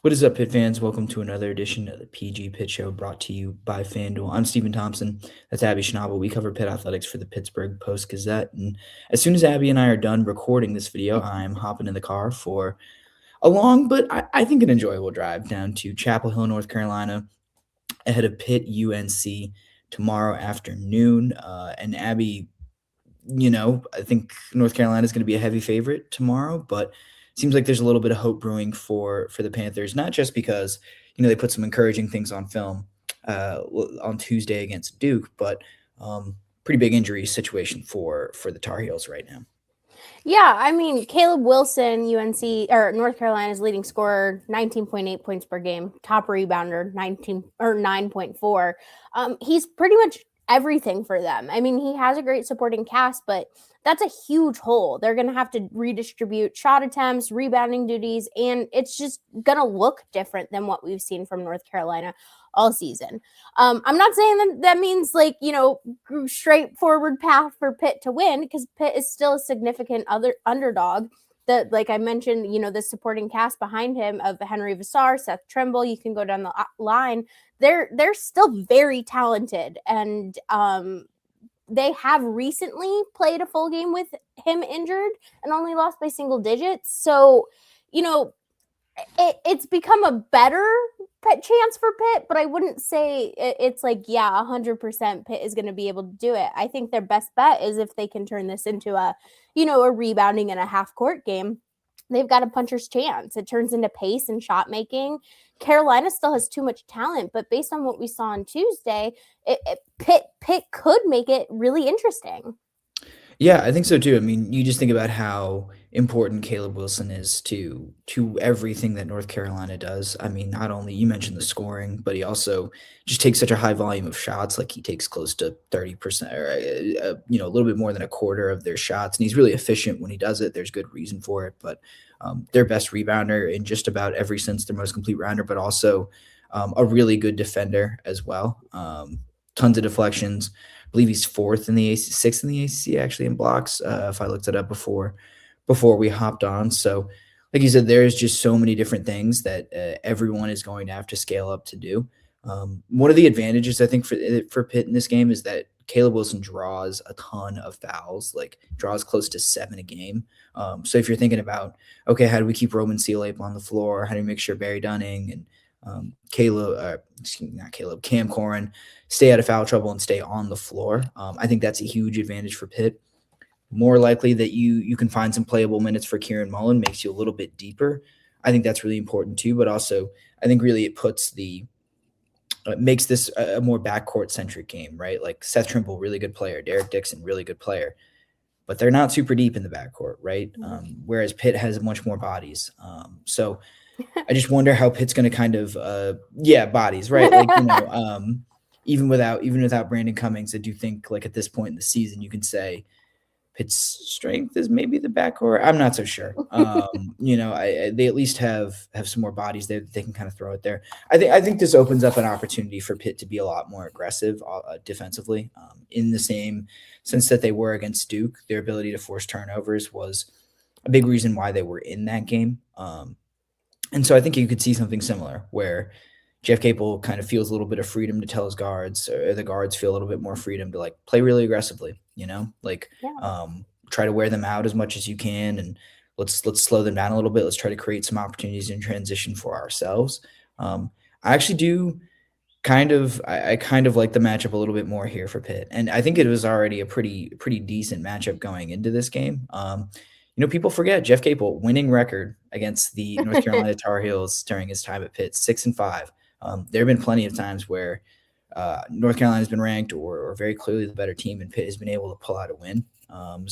What is up, Pitt fans? Welcome to another edition of the PG Pitt Show brought to you by FanDuel. I'm Stephen Thompson. That's Abby Schnable. We cover Pitt athletics for the Pittsburgh Post-Gazette. And as soon as Abby and I are done recording this video, I'm hopping in the car for a long but I think an enjoyable drive down to Chapel Hill, North Carolina, ahead of Pitt UNC tomorrow afternoon. And Abby, I think North Carolina is going to be a heavy favorite tomorrow, but it seems like there's a little bit of hope brewing for the Panthers, not just because they put some encouraging things on film on Tuesday against Duke, but pretty big injury situation for the Tar Heels right now. Yeah, I mean, Caleb Wilson, UNC or North Carolina's leading scorer, 19.8 points per game, top rebounder, 9.4. He's pretty much everything for them. I mean, he has a great supporting cast, but that's a huge hole. They're going to have to redistribute shot attempts, rebounding duties, and it's just going to look different than what we've seen from North Carolina all season. I'm not saying that means straightforward path for Pitt to win, because Pitt is still a significant underdog. That, like I mentioned, the supporting cast behind him of Henry Vassar, Seth Trimble, you can go down the line. They're still very talented, and they have recently played a full game with him injured and only lost by single digits. So, it's become a better chance for Pitt, but I wouldn't say it's 100% Pitt is going to be able to do it. I think their best bet is if they can turn this into a rebounding and a half court game. They've got a puncher's chance. It turns into pace and shot making. Carolina still has too much talent, but based on what we saw on Tuesday, Pitt could make it really interesting. Yeah, I think so too. I mean, you just think about how important Caleb Wilson is to everything that North Carolina does. I mean, not only you mentioned the scoring, but he also just takes such a high volume of shots. Like he takes close to 30%, or a little bit more than a quarter of their shots, and he's really efficient when he does it. There's good reason for it, but their best rebounder in just about every sense, their most complete rounder, but also a really good defender as well. Tons of deflections. I believe he's fourth in the AC, sixth in the ACC actually in blocks. If I looked it up before we hopped on, so like you said, there's just so many different things that everyone is going to have to scale up to do. One of the advantages I think for Pitt in this game is that Caleb Wilson draws a ton of fouls, like draws close to 7 a game. So if you're thinking about, okay, how do we keep Roman Sealape on the floor? How do we make sure Barry Dunning and Cam Corhen stay out of foul trouble and stay on the floor? I think that's a huge advantage for Pitt. More likely that you can find some playable minutes for Kieran Mullen, makes you a little bit deeper. I think that's really important too, but also I think really it makes this a more backcourt centric game, right? Like Seth Trimble, really good player, Derek Dixon, really good player, but they're not super deep in the backcourt, right? Whereas Pitt has much more bodies. So I just wonder how Pitt's going to kind of, bodies, right? Like, even without Brandon Cummings, I do think like at this point in the season, you can say Pitt's strength is maybe the backcourt. I'm not so sure. They at least have some more bodies there that they can kind of throw it there. I think this opens up an opportunity for Pitt to be a lot more aggressive defensively, in the same sense that they were against Duke. Their ability to force turnovers was a big reason why they were in that game. And so I think you could see something similar where Jeff Capel kind of feels a little bit of freedom to tell his guards, or the guards feel a little bit more freedom to like play really aggressively, try to wear them out as much as you can. And let's slow them down a little bit. Let's try to create some opportunities in transition for ourselves. I actually do kind of like the matchup a little bit more here for Pitt. And I think it was already a pretty decent matchup going into this game. People forget Jeff Capel winning record against the North Carolina Tar Heels during his time at Pitt, 6-5. There have been plenty of times where North Carolina has been ranked or very clearly the better team, and Pitt has been able to pull out a win. I'm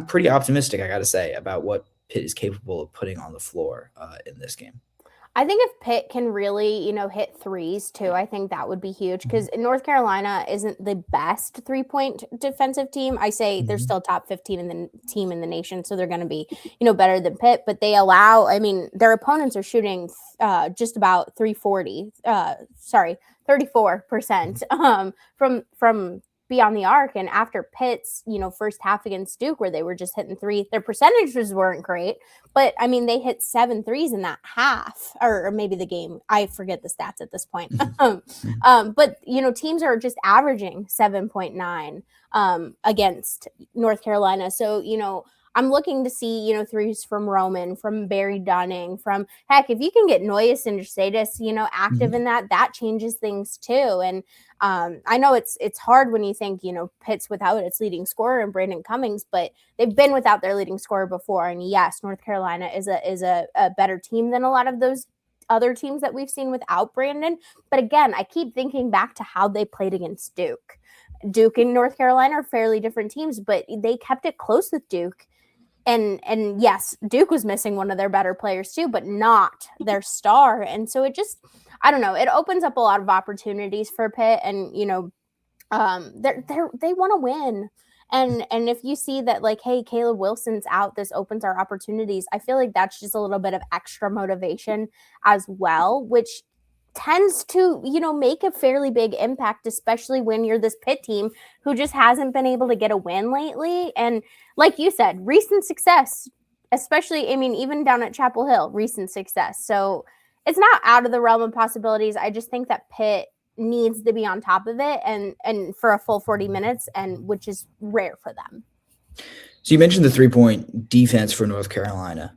pretty optimistic, I got to say, about what Pitt is capable of putting on the floor in this game. I think if Pitt can really, hit threes too, I think that would be huge, because North Carolina isn't the best 3-point defensive team. I say they're still top 15 in the team in the nation, so they're going to be, better than Pitt. But they allow, their opponents are shooting just about 34% from beyond the arc. And after Pitt's, first half against Duke, where they were just hitting threes, their percentages weren't great, but I mean, they hit 7 threes in that half, or maybe the game. I forget the stats at this point. But teams are just averaging 7.9 against North Carolina. So, I'm looking to see, threes from Roman, from Barry Dunning, from heck, if you can get Noyes and Mercedes, active in that changes things too. And I know it's hard when you think, Pitt's without its leading scorer and Brandon Cummings, but they've been without their leading scorer before. And yes, North Carolina is a better team than a lot of those other teams that we've seen without Brandon. But again, I keep thinking back to how they played against Duke. Duke and North Carolina are fairly different teams, but they kept it close with Duke. And yes, Duke was missing one of their better players too, but not their star. And so it just, I don't know, it opens up a lot of opportunities for Pitt. And, they want to win. And if you see that, like, hey, Caleb Wilson's out, this opens our opportunities, I feel like that's just a little bit of extra motivation as well, which tends to, make a fairly big impact, especially when you're this Pitt team who just hasn't been able to get a win lately. And like you said, recent success, especially, I mean, even down at Chapel Hill, recent success. So it's not out of the realm of possibilities. I just think that Pitt needs to be on top of it and for a full 40 minutes, and which is rare for them. So you mentioned the 3-point defense for North Carolina.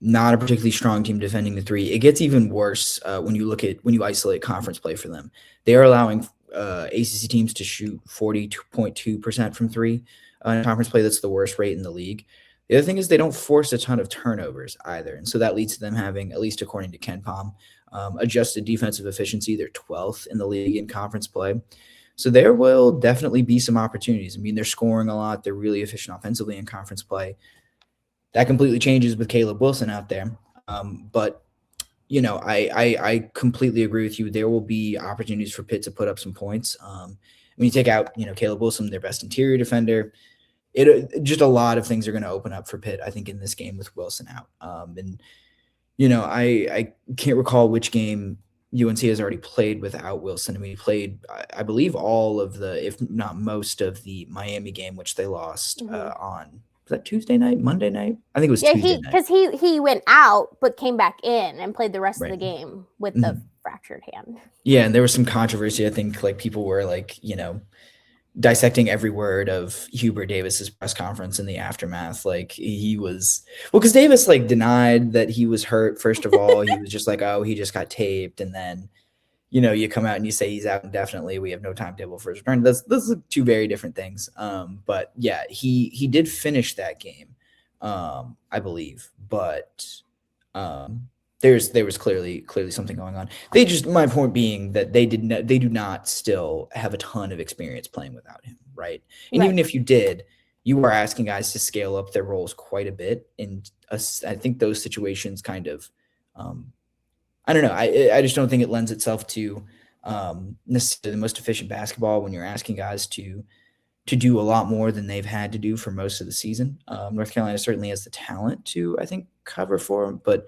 Not a particularly strong team defending the three. It gets even worse when you isolate conference play for them. They are allowing ACC teams to shoot 40.2% from three in conference play. That's the worst rate in the league. The other thing is they don't force a ton of turnovers either, and so that leads to them having, at least according to KenPom, adjusted defensive efficiency. They're 12th in the league in conference play. So there will definitely be some opportunities. I mean, they're scoring a lot. They're really efficient offensively in conference play. That completely changes with Caleb Wilson out there. But, I completely agree with you. There will be opportunities for Pitt to put up some points. When you take out, Caleb Wilson, their best interior defender, just a lot of things are going to open up for Pitt, I think, in this game with Wilson out. I can't recall which game UNC has already played without Wilson. I mean, he played, I believe, all of the, if not most of the Miami game, which they lost on, was that Tuesday night, Monday night? I think it was Tuesday night. Because he went out, but came back in and played the rest of the game with the fractured hand. Yeah, and there was some controversy. I think, like, people were, like, dissecting every word of Hubert Davis's press conference in the aftermath. Like, he was, because Davis, like, denied that he was hurt. First of all, he was just like, oh, he just got taped. And then, you come out and you say he's out indefinitely. We have no timetable for his return. Those are two very different things. But yeah, he did finish that game, I believe. But there was clearly something going on. My point being that they do not still have a ton of experience playing without him, right? And even if you did, you are asking guys to scale up their roles quite a bit. And I think those situations kind of, I don't know. I just don't think it lends itself to necessarily the most efficient basketball when you're asking guys to do a lot more than they've had to do for most of the season. North Carolina certainly has the talent to, I think, cover for them, but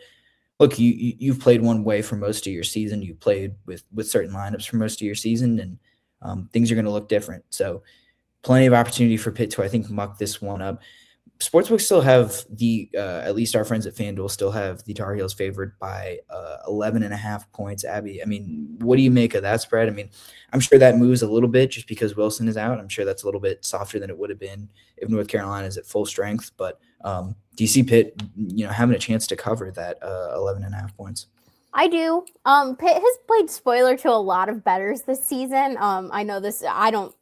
look, you've played one way for most of your season. You played with certain lineups for most of your season, and things are going to look different. So plenty of opportunity for Pitt to, I think, muck this one up. Sportsbooks still have at least our friends at FanDuel still have the Tar Heels favored by 11.5 points. Abby, I mean, what do you make of that spread? I mean, I'm sure that moves a little bit just because Wilson is out. I'm sure that's a little bit softer than it would have been if North Carolina is at full strength. But do you see Pitt, having a chance to cover that 11.5 points? I do. Pitt has played spoiler to a lot of bettors this season. I know this. I don't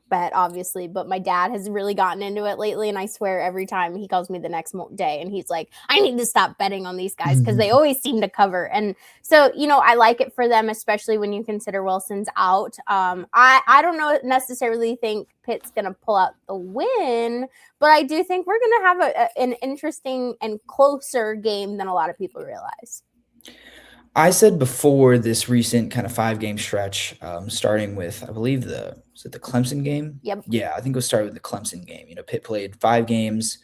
bet, obviously, but my dad has really gotten into it lately, and I swear every time he calls me the next day and he's like, I need to stop betting on these guys because they always seem to cover. And so, I like it for them, especially when you consider Wilson's out. I don't necessarily think Pitt's going to pull out the win, but I do think we're going to have an interesting and closer game than a lot of people realize. I said before this recent kind of 5-game stretch, starting with, I believe the Clemson game? Yep. Yeah, I think we'll start with the Clemson game. Pitt played 5 games,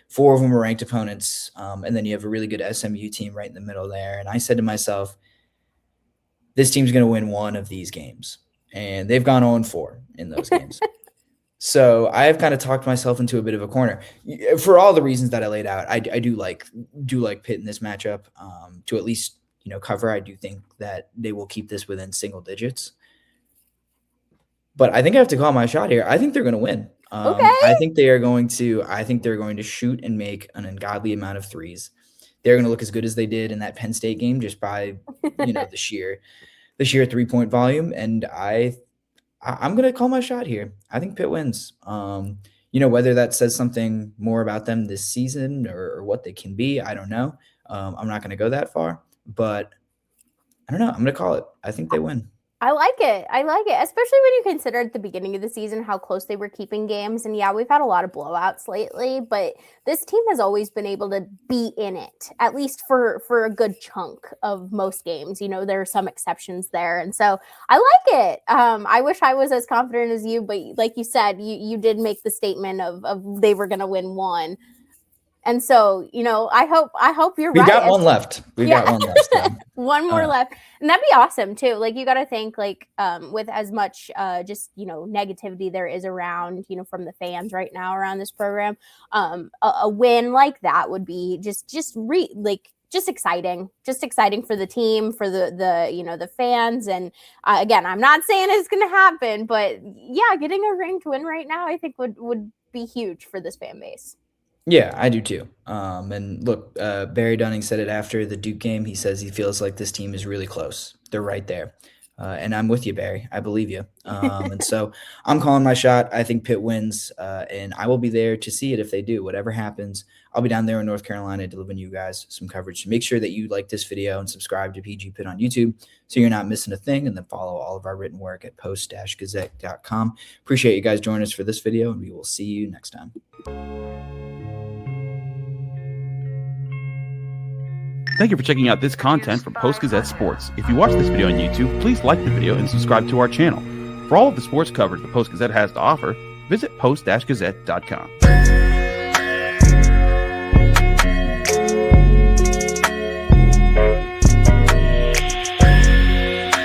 4 of them were ranked opponents, and then you have a really good SMU team right in the middle there. And I said to myself, this team's going to win one of these games. And they've gone 0-4 in those games. So I have kind of talked myself into a bit of a corner for all the reasons that I laid out. I do like Pitt in this matchup to at least cover. I do think that they will keep this within single digits. But I think I have to call my shot here. I think they're going to win. Okay. I think they're going to shoot and make an ungodly amount of threes. They're going to look as good as they did in that Penn State game just by the sheer 3-point volume. And I'm going to call my shot here. I think Pitt wins. Whether that says something more about them this season or what they can be, I don't know. I'm not going to go that far, but I don't know. I'm going to call it. I think they win. I like it, especially when you consider at the beginning of the season how close they were keeping games. And yeah, we've had a lot of blowouts lately, but this team has always been able to be in it, at least for a good chunk of most games. There are some exceptions there. And so I like it. I wish I was as confident as you, but like you said, you did make the statement of they were going to win one. And so, I hope you're right. We got one left. Got one left. So. One more left. And that'd be awesome too. Like, you got to think with as much just, negativity there is around, from the fans right now around this program, a win like that would be just exciting for the team, for the fans. And again, I'm not saying it's going to happen, but yeah, getting a ranked win right now, I think would be huge for this fan base. Yeah, I do too. And look, Barry Dunning said it after the Duke game. He says he feels like this team is really close. They're right there. And I'm with you, Barry. I believe you. And so I'm calling my shot. I think Pitt wins, and I will be there to see it if they do. Whatever happens, I'll be down there in North Carolina delivering you guys some coverage. So make sure that you like this video and subscribe to PG Pitt on YouTube so you're not missing a thing, and then follow all of our written work at post-gazette.com. Appreciate you guys joining us for this video, and we will see you next time. Thank you for checking out this content from Post-Gazette Sports. If you watch this video on YouTube, please like the video and subscribe to our channel. For all of the sports coverage the Post-Gazette has to offer, visit post-gazette.com.